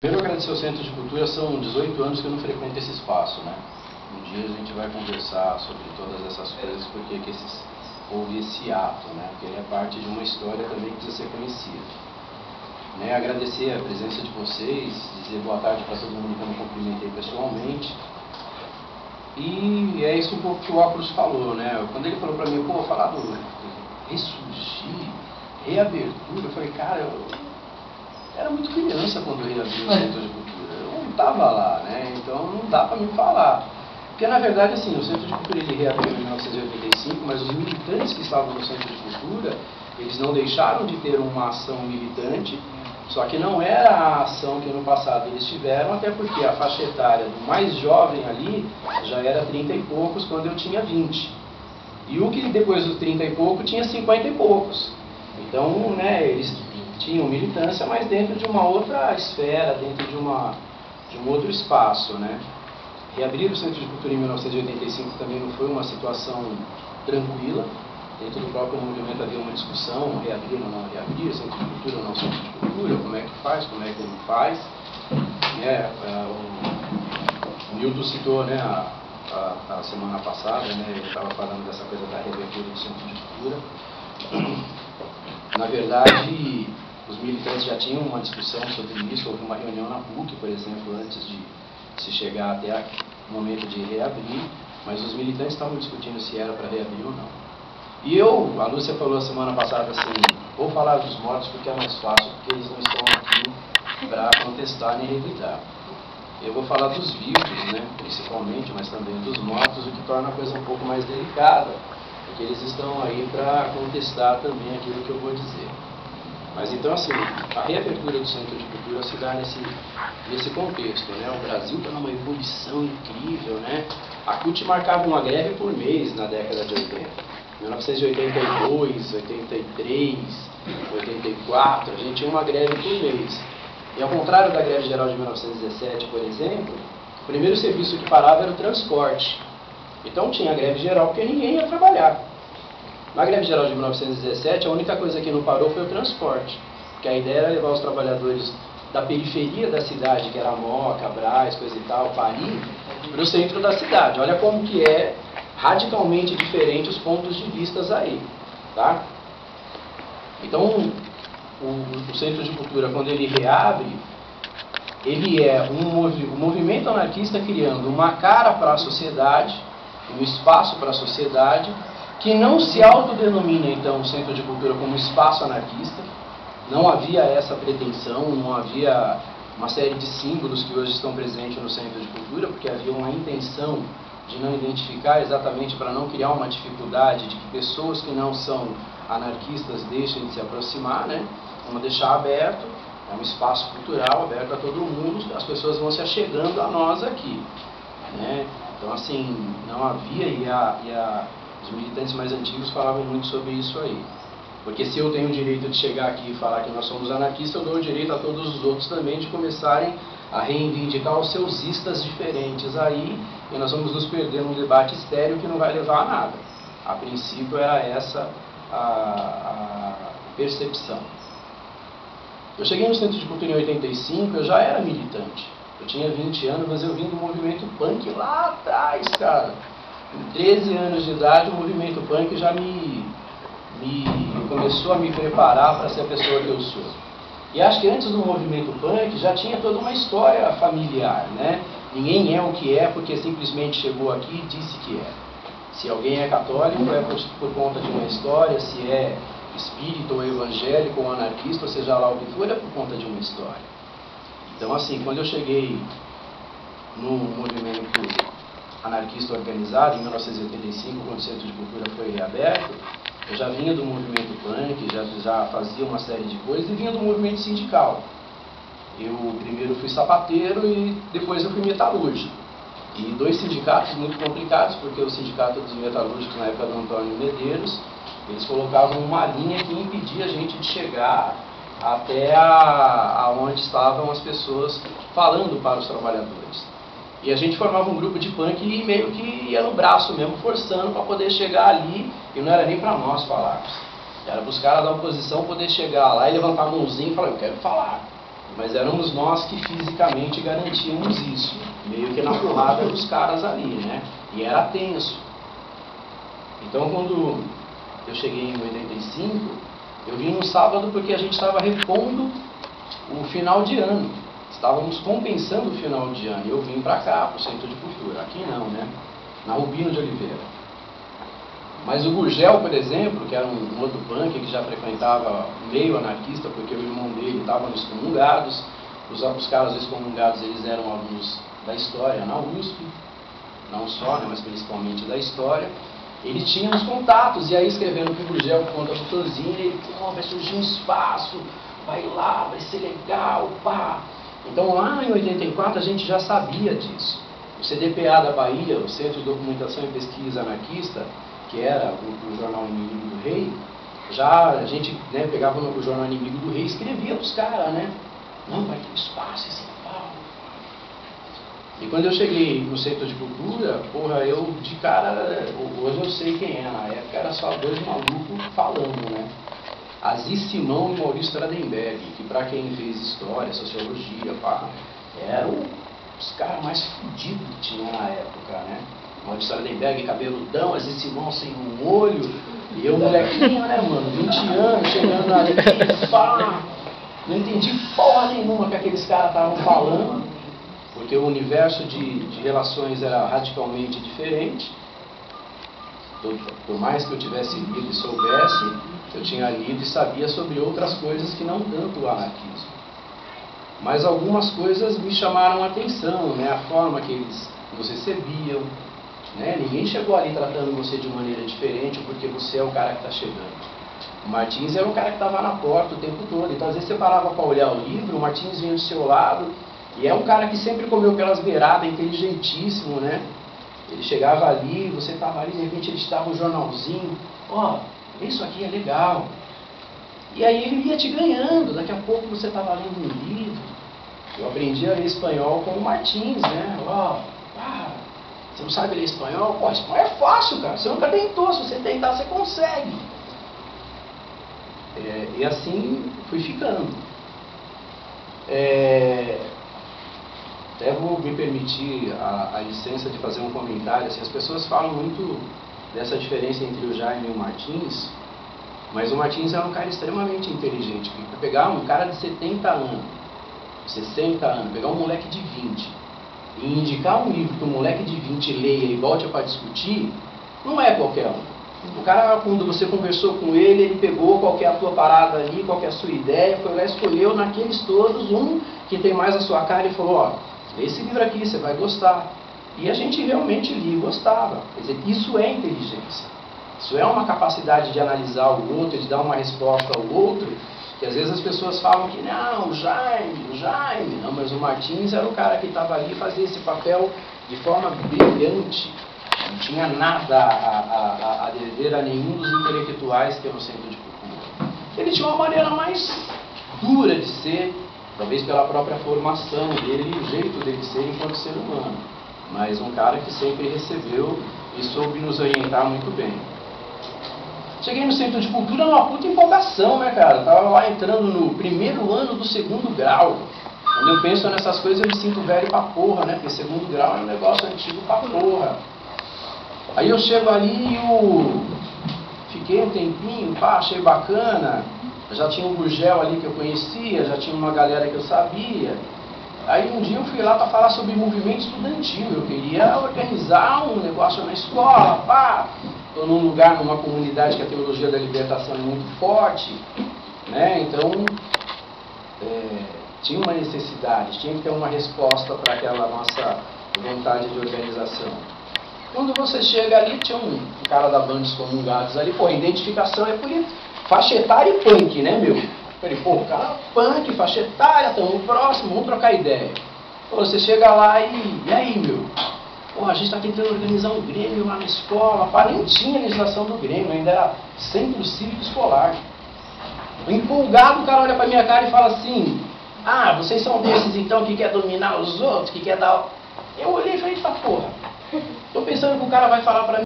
Primeiro, agradecer ao Centro de Cultura. São 18 anos que eu não frequento esse espaço, né? Um dia a gente vai conversar sobre todas essas coisas, porque que houve esse ato, né? Porque ele é parte de uma história também que precisa ser conhecida. Né? Agradecer a presença de vocês, dizer boa tarde para todo mundo que eu não cumprimentei pessoalmente. E é isso um pouco que o Óculos falou, né? Quando ele falou para mim, pô, falar do ressurgir, reabertura, eu falei, cara, eu era muito criança quando eu reabriu o Centro de Cultura. Eu não estava lá, né? Então não dá para me falar. Porque, na verdade, assim, o Centro de Cultura ele reabriu em 1985, mas os militantes que estavam no Centro de Cultura, eles não deixaram de ter uma ação militante, só que não era a ação que no passado eles tiveram, até porque a faixa etária do mais jovem ali já era 30 e poucos, quando eu tinha 20. E o que depois dos 30 e pouco tinha 50 e poucos. Então, né, eles tinham militância, mas dentro de uma outra esfera, dentro de um outro espaço, né? Reabrir o Centro de Cultura em 1985 também não foi uma situação tranquila. Dentro do próprio movimento havia uma discussão, reabrir ou não reabrir, Centro de Cultura ou não Centro de Cultura, como é que faz, como é que não faz. O Milton citou, né, a semana passada, né, ele estava falando dessa coisa da reabertura do Centro de Cultura. Na verdade, os militantes já tinham uma discussão sobre isso, houve uma reunião na PUC, por exemplo, antes de se chegar até o momento de reabrir, mas os militantes estavam discutindo se era para reabrir ou não. E a Lúcia falou a semana passada assim, vou falar dos mortos porque é mais fácil, porque eles não estão aqui para contestar nem revidar. Eu vou falar dos vivos, né, principalmente, mas também dos mortos, o que torna a coisa um pouco mais delicada, porque eles estão aí para contestar também aquilo que eu vou dizer. Mas então, assim, a reabertura do Centro de Cultura se dá nesse contexto, né? O Brasil está numa evolução incrível, né? A CUT marcava uma greve por mês na década de 80. 1982, 83, 84, a gente tinha uma greve por mês. E ao contrário da greve geral de 1917, por exemplo, o primeiro serviço que parava era o transporte. Então tinha a greve geral porque ninguém ia trabalhar. Na greve geral de 1917, a única coisa que não parou foi o transporte, porque a ideia era levar os trabalhadores da periferia da cidade, que era Moca, Brás, coisa e tal, Paris, para o centro da cidade. Olha como que é radicalmente diferente os pontos de vista aí, tá? Então, o Centro de Cultura, quando ele reabre, ele é um movimento anarquista criando uma cara para a sociedade, um espaço para a sociedade, que não se autodenomina, então, o Centro de Cultura como espaço anarquista. Não havia essa pretensão, não havia uma série de símbolos que hoje estão presentes no Centro de Cultura, porque havia uma intenção de não identificar, exatamente para não criar uma dificuldade de que pessoas que não são anarquistas deixem de se aproximar, né? Vamos deixar aberto, é um espaço cultural aberto a todo mundo, as pessoas vão se achegando a nós aqui, né? Então, assim, não havia, os militantes mais antigos falavam muito sobre isso aí. Porque se eu tenho o direito de chegar aqui e falar que nós somos anarquistas, eu dou o direito a todos os outros também de começarem a reivindicar os seus istas diferentes aí, e nós vamos nos perder num debate estéril que não vai levar a nada. A princípio era essa a percepção. Eu cheguei no Centro de Cultura em 85, eu já era militante. Eu tinha 20 anos, mas eu vim do movimento punk lá atrás, cara. Com 13 anos de idade, o movimento punk já começou a me preparar para ser a pessoa que eu sou. E acho que antes do movimento punk já tinha toda uma história familiar, né? Ninguém é o que é porque simplesmente chegou aqui e disse que é. Se alguém é católico é por conta de uma história, se é espírita ou evangélico ou anarquista, ou seja lá o que for, é por conta de uma história. Então, assim, quando eu cheguei no movimento anarquista organizado, em 1985, quando o Centro de Cultura foi reaberto, eu já vinha do movimento punk, já fazia uma série de coisas, e vinha do movimento sindical. Eu primeiro fui sapateiro e depois eu fui metalúrgico. E dois sindicatos muito complicados, porque o sindicato dos metalúrgicos, na época do Antônio Medeiros, eles colocavam uma linha que impedia a gente de chegar até aonde estavam as pessoas falando para os trabalhadores. E a gente formava um grupo de punk e meio que ia no braço mesmo, forçando para poder chegar ali, e não era nem para nós falarmos. Era para os caras da oposição poder chegar lá e levantar a mãozinha e falar, eu quero falar. mas éramos nós que fisicamente garantíamos isso, meio que na porrada dos caras ali, né? E era tenso. Então, quando eu cheguei em 85, eu vim no sábado porque a gente estava repondo o final de ano. Estávamos compensando o final de ano. E eu vim para cá, para o Centro de Cultura. Aqui não, né? Na Rubino de Oliveira. Mas o Gurgel, por exemplo, que era um outro punk que já frequentava meio anarquista, porque o irmão dele estava nos Excomungados. Os caras dos Excomungados, eles eram alunos da História na USP. Não só, né, mas principalmente da História. Ele tinha uns contatos, e aí escrevendo para o Gurgel por conta do Tozinho, ele, vai surgir um espaço, vai lá, vai ser legal, pá. Então lá em 84 a gente já sabia disso. O CDPA da Bahia, o Centro de Documentação e Pesquisa Anarquista, que era o jornal Inimigo do Rei, já a gente, né, pegava o jornal Inimigo do Rei e escrevia para os caras, né? Não, vai ter espaço em São Paulo. E quando eu cheguei no Centro de Cultura, porra, eu de cara, hoje eu sei quem é, na época era só dois malucos falando, né? Aziz Simão e Maurício Tradenberg, que para quem fez história, sociologia, pá, eram os caras mais fodidos que tinha na época, né? Maurício Tradenberg, cabeludão, Aziz Simão sem um olho, e eu molequinho, né, mano, 20 anos, chegando ali, pá, não entendi porra nenhuma que aqueles caras estavam falando, porque o universo de relações era radicalmente diferente. Por mais que eu tivesse lido e soubesse, eu tinha lido e sabia sobre outras coisas que não tanto o anarquismo. Mas algumas coisas me chamaram a atenção, né? A forma que eles nos recebiam, né? Ninguém chegou ali tratando você de maneira diferente porque você é o cara que está chegando. O Martins era o cara que estava na porta o tempo todo, então às vezes você parava para olhar o livro, o Martins vinha do seu lado, e é um cara que sempre comeu pelas beiradas, inteligentíssimo, né? Ele chegava ali, você estava ali, de repente ele estava um jornalzinho, isso aqui é legal. E aí ele ia te ganhando, daqui a pouco você estava lendo um livro. Eu aprendi a ler espanhol com o Martins, né? Você não sabe ler espanhol? Pô, espanhol é fácil, cara, você nunca tentou, se você tentar você consegue. E assim fui ficando. Até vou me permitir a licença de fazer um comentário. Assim, as pessoas falam muito dessa diferença entre o Jaime e o Martins, mas o Martins era um cara extremamente inteligente. Para pegar um cara de 70 anos, 60 anos, pegar um moleque de 20 e indicar um livro que um moleque de 20 leia e volte para discutir, não é qualquer um. O cara, quando você conversou com ele, ele pegou qual que é a tua parada ali, qual que é a sua ideia, foi lá e escolheu naqueles todos um que tem mais a sua cara e falou, lê esse livro aqui, você vai gostar. E a gente realmente lia e gostava. Quer dizer, isso é inteligência. Isso é uma capacidade de analisar o outro, de dar uma resposta ao outro, que às vezes as pessoas falam que não, o Jaime. Não, mas o Martins era o cara que estava ali e fazia esse papel de forma brilhante. Não tinha nada a dever a nenhum dos intelectuais que é no Centro de Cultura. Ele tinha uma maneira mais dura de ser, talvez pela própria formação dele e o jeito dele ser enquanto ser humano. Mas um cara que sempre recebeu e soube nos orientar muito bem. Cheguei no Centro de Cultura numa puta empolgação, né, cara? Tava lá entrando no primeiro ano do segundo grau. Quando eu penso nessas coisas, eu me sinto velho pra porra, né? Porque segundo grau é um negócio antigo pra porra. Aí eu chego ali e fiquei um tempinho, achei bacana. Já tinha um Gurgel ali que eu conhecia, já tinha uma galera que eu sabia. Aí um dia eu fui lá para falar sobre movimento estudantil. Eu queria organizar um negócio na escola, Estou num lugar, numa comunidade que a teologia da libertação é muito forte, né? Então tinha uma necessidade, tinha que ter uma resposta para aquela nossa vontade de organização. Quando você chega ali, tinha um cara da banda Excomungados ali, identificação é por faixa etária e punk, né, meu? Falei, o cara punk, faixa etária, estamos próximo, vamos trocar ideia. Você chega lá e aí, meu? A gente está tentando organizar um Grêmio lá na escola, nem tinha legislação do Grêmio, ainda era centro cívico escolar. Empolgado, o cara olha pra minha cara e fala assim, vocês são desses então que quer dominar os outros, que quer dar... Eu olhei e falei, porra, tô pensando que o cara vai falar pra mim,